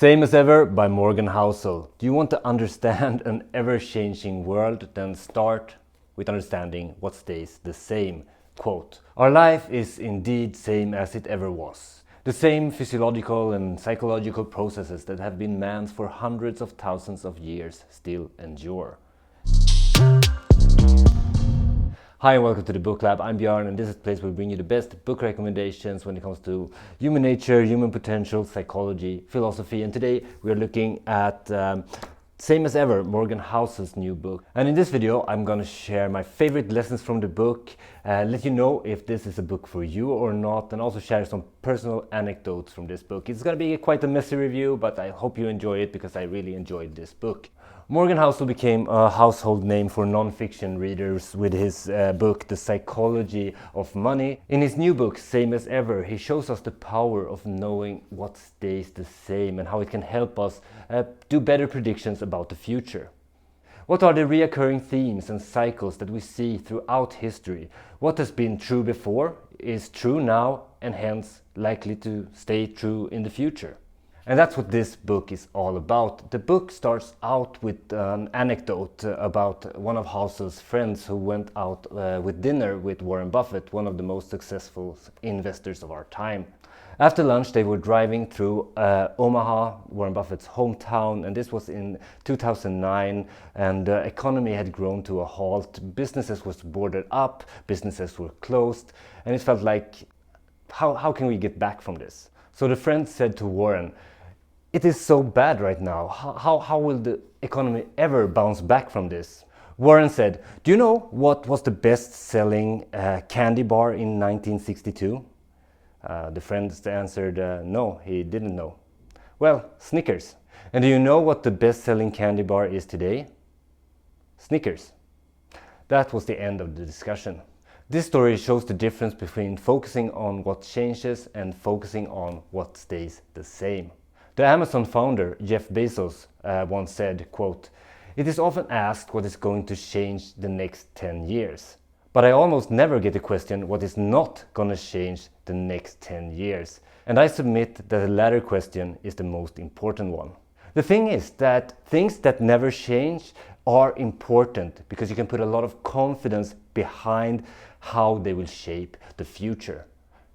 Same as Ever by Morgan Housel. Do you want to understand an ever-changing world? Then start with understanding what stays the same. Quote, "Our life is indeed same as it ever was. The same physiological and psychological processes that have been manned for hundreds of thousands of years still endure." Hi and welcome to the Booklab. I'm Björn, and this is the place where we bring you the best book recommendations when it comes to human nature, human potential, psychology, philosophy. And today we are looking at Same as Ever, Morgan Housel's new book. And in this video I'm going to share my favorite lessons from the book, let you know if this is a book for you or not, and also share some personal anecdotes from this book. It's going to be quite a messy review, but I hope you enjoy it because I really enjoyed this book. Morgan Housel became a household name for non-fiction readers with his book The Psychology of Money. In his new book Same as Ever, he shows us the power of knowing what stays the same and how it can help us do better predictions about the future. What are the reoccurring themes and cycles that we see throughout history? What has been true before is true now and hence likely to stay true in the future. And that's what this book is all about. The book starts out with an anecdote about one of Housel's friends who went out with dinner with Warren Buffett, one of the most successful investors of our time. After lunch they were driving through Omaha, Warren Buffett's hometown, and this was in 2009, and the economy had grown to a halt. Businesses were boarded up, businesses were closed, and it felt like, how can we get back from this? So the friend said to Warren, "It is so bad right now. How will the economy ever bounce back from this?" Warren said, "Do you know what was the best-selling candy bar in 1962? The friend answered, no, he didn't know. "Well, Snickers. And do you know what the best-selling candy bar is today? Snickers." That was the end of the discussion. This story shows the difference between focusing on what changes and focusing on what stays the same. The Amazon founder, Jeff Bezos, once said, quote, "It is often asked what is going to change the next 10 years. But I almost never get the question what is not going to change the next 10 years. And I submit that the latter question is the most important one." The thing is that things that never change are important because you can put a lot of confidence behind how they will shape the future.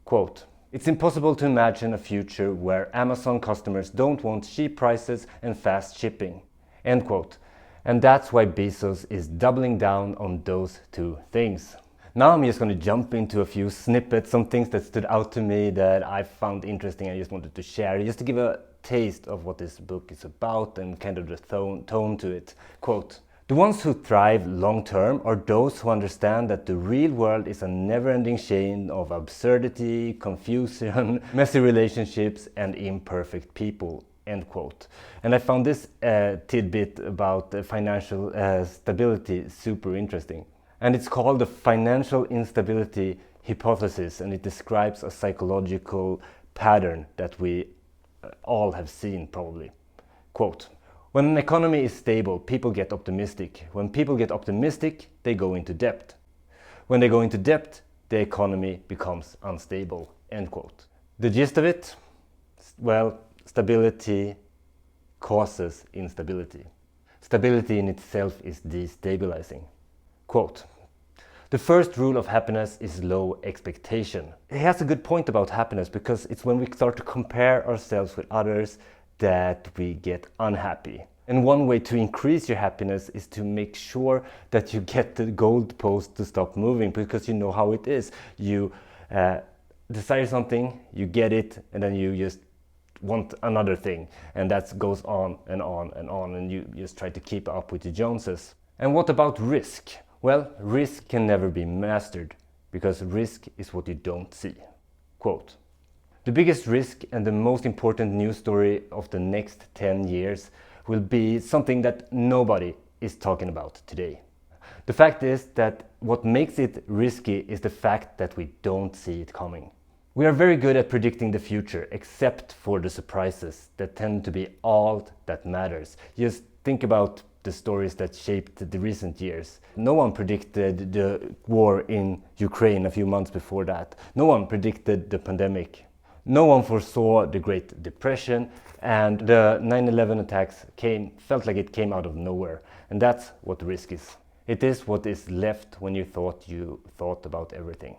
Quote, "It's impossible to imagine a future where Amazon customers don't want cheap prices and fast shipping." End quote. And that's why Bezos is doubling down on those two things. Now I'm just going to jump into a few snippets, some things that stood out to me that I found interesting. I just wanted to share, just to give a taste of what this book is about and kind of the tone to it. Quote, "The ones who thrive long-term are those who understand that the real world is a never-ending chain of absurdity, confusion, messy relationships, and imperfect people." End quote. And I found this tidbit about financial stability super interesting. And it's called the financial instability hypothesis, and it describes a psychological pattern that we all have seen probably. Quote, "When an economy is stable, people get optimistic. When people get optimistic, they go into debt. When they go into debt, the economy becomes unstable." End quote. The gist of it? Well, stability causes instability. Stability in itself is destabilizing. Quote, "The first rule of happiness is low expectation." He has a good point about happiness because it's when we start to compare ourselves with others that we get unhappy. And one way to increase your happiness is to make sure that you get the goalpost to stop moving, because you know how it is. You desire something, you get it, and then you just want another thing, and that goes on and on and on, and you just try to keep up with the Joneses. And what about risk? Well, risk can never be mastered because risk is what you don't see. Quote, "The biggest risk and the most important news story of the next 10 years will be something that nobody is talking about today. The fact is that what makes it risky is the fact that we don't see it coming. We are very good at predicting the future, except for the surprises that tend to be all that matters. Just think about the stories that shaped the recent years. No one predicted the war in Ukraine a few months before that. No one predicted the pandemic. No one foresaw the Great Depression, and the 9/11 attacks felt like it came out of nowhere. And that's what risk is. It is what is left when you thought about everything.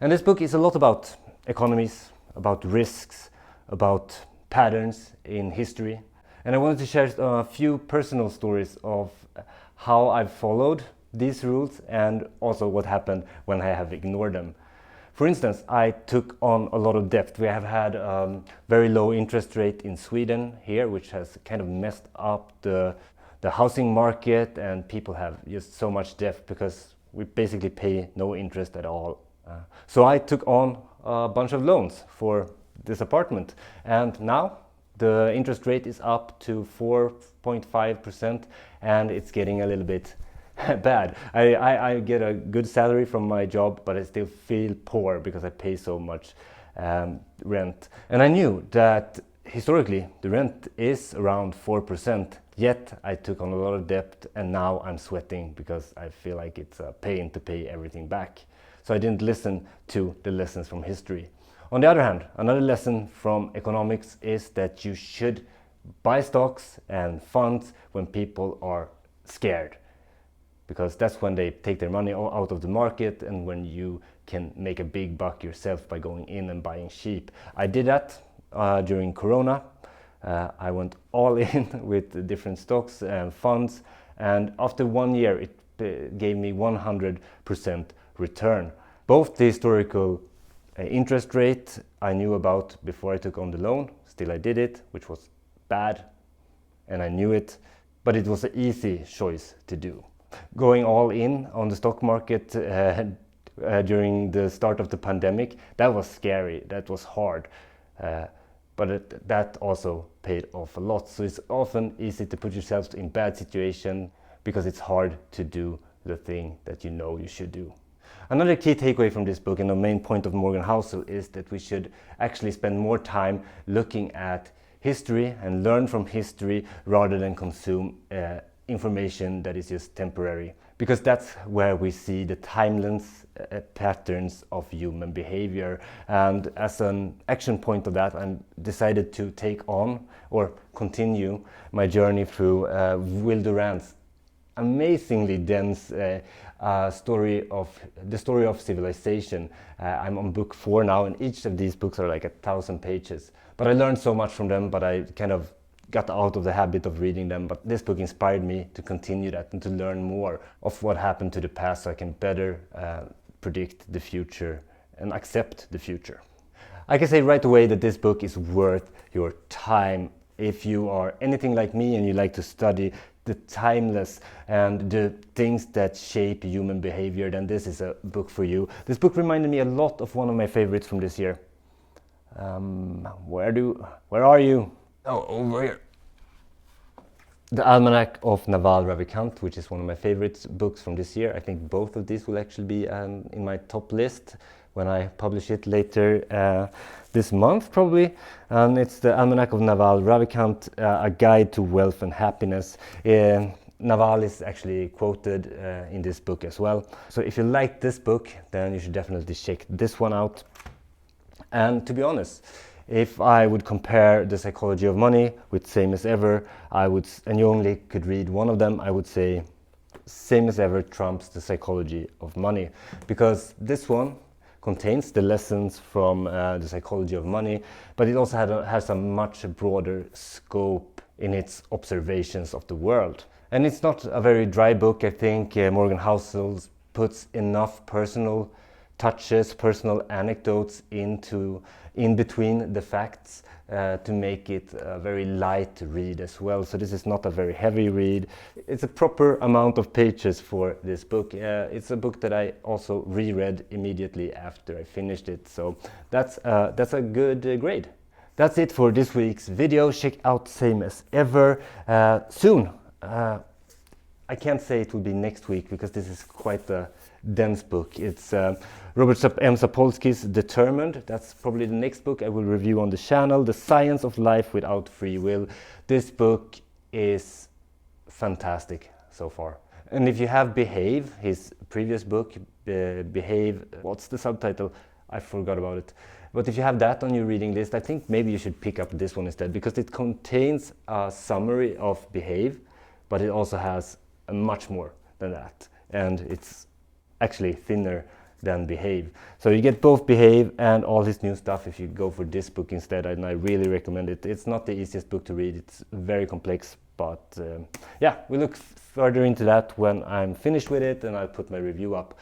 And this book is a lot about economies, about risks, about patterns in history. And I wanted to share a few personal stories of how I've followed these rules and also what happened when I have ignored them. For instance, I took on a lot of debt. We have had a very low interest rate in Sweden here, which has kind of messed up the housing market, and people have just so much debt because we basically pay no interest at all. So I took on a bunch of loans for this apartment, and now the interest rate is up to 4.5%, and it's getting a little bit bad. I get a good salary from my job, but I still feel poor because I pay so much rent. And I knew that historically the rent is around 4%, yet I took on a lot of debt, and now I'm sweating because I feel like it's a pain to pay everything back. So I didn't listen to the lessons from history. On the other hand, another lesson from economics is that you should buy stocks and funds when people are scared, because that's when they take their money out of the market and when you can make a big buck yourself by going in and buying cheap. I did that during Corona. I went all in with different stocks and funds, and after 1 year it gave me 100% return. Both the historical interest rate I knew about before I took on the loan, still I did it, which was bad, and I knew it, but it was an easy choice to do. Going all in on the stock market during the start of the pandemic, that was scary, that was hard, but that also paid off a lot. So it's often easy to put yourself in bad situation because it's hard to do the thing that you know you should do. Another key takeaway from this book, and the main point of Morgan Housel, is that we should actually spend more time looking at history and learn from history rather than consume information that is just temporary, because that's where we see the timeless patterns of human behavior. And as an action point of that, I decided to take on or continue my journey through Will Durant's amazingly dense story of civilization. I'm on book 4 now, and each of these books are like 1,000 pages. But I learned so much from them, but I kind of got out of the habit of reading them. But this book inspired me to continue that and to learn more of what happened to the past, so I can better predict the future and accept the future. I can say right away that this book is worth your time. If you are anything like me and you like to study the timeless and the things that shape human behavior, then this is a book for you. This book reminded me a lot of one of my favorites from this year. Where are you? Oh, over here. The Almanac of Naval Ravikant, which is one of my favorite books from this year. I think both of these will actually be in my top list when I publish it later this month, probably. And it's the Almanac of Naval Ravikant, a guide to wealth and happiness. Naval is actually quoted in this book as well. So if you like this book, then you should definitely check this one out. And to be honest, if I would compare The Psychology of Money with Same as Ever, and you only could read one of them, I would say Same as Ever trumps The Psychology of Money, because this one contains the lessons from The Psychology of Money, but it also has a much broader scope in its observations of the world. And it's not a very dry book. I think Morgan Housel puts enough personal touches, personal anecdotes in between the facts to make it a very light read as well. So this is not a very heavy read. It's a proper amount of pages for this book. It's a book that I also reread immediately after I finished it. So that's a good grade. That's it for this week's video. Check out Same as Ever soon. I can't say it will be next week because this is quite a dense book. It's Robert M. Sapolsky's Determined. That's probably the next book I will review on the channel. The Science of Life Without Free Will. This book is fantastic so far. And if you have Behave, his previous book, Behave, what's the subtitle? I forgot about it. But if you have that on your reading list, I think maybe you should pick up this one instead, because it contains a summary of Behave, but it also has much more than that. And it's actually thinner than Behave. So you get both Behave and all his new stuff if you go for this book instead, and I really recommend it. It's not the easiest book to read, it's very complex, but yeah, we look further into that when I'm finished with it and I'll put my review up.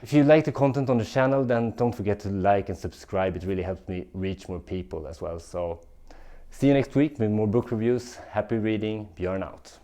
If you like the content on the channel, then don't forget to like and subscribe. It really helps me reach more people as well. So see you next week with more book reviews. Happy reading. Björn out.